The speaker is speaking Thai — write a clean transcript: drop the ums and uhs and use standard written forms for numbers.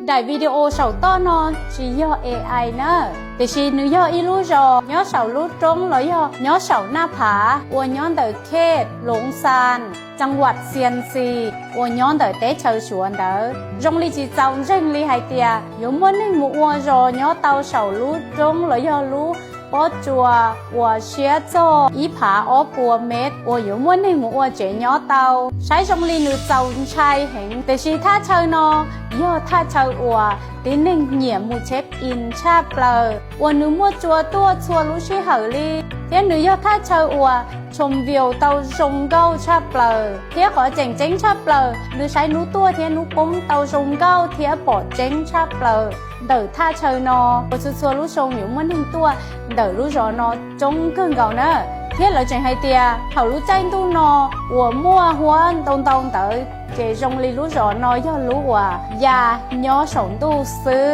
đại video sầu to nó chỉ do AI nữa để chỉ nếu do ilu rồi nhớ sầu lú trống rồi do nhớ sầu na phá và nhớ đời khết lũng san จังหวัดเซียนซีวัวย้อนเต๋อเต้เชอชวนเต๋อจงลีจีเจ้าเร่งลีไฮเตียอยู่มั่วนิ่งมัวรอย้อเตาเฉาลู่จงเลยยอลู่ป้อจัววัวเชียโจอีผาอ้อปัวเม็ดวัวอยู่มั่วนิ่งมัวเจย้อเตาใช้จงลีหนูเจ้าชายเห็นแต่ชีท่าเชอนอย่อท่าเชอวัวตีหนึ่งเหนียมูเช็คอินชาเปลอวัวหนูมัวจัวตัวชัวรู้ชื่อเหอลีเทียนหนูย่อท่าเชอวัวชมวิวเตาทรงเก้าชาเปลอเทียขอเจ๋งเจ๋งชาเปลอหรือใช้นูตัวเทียนูปุ้มเตาทรงเก้าเทียปอดเจ๋งชาเปลอเด๋อท่าเชอนอชัวรู้ทรงอยู่มันหนึ่งตัวเด๋อรู้รอนอจงเกินเก่าเนอะเทียเราเจ๋งไฮเตียเขารู้ใจตู้นอวัวมั่วหัวตรงเต๋อเจจงลีรู้รอนอย่อรู้ว่าอย่าย่อสงตู้ซื้อ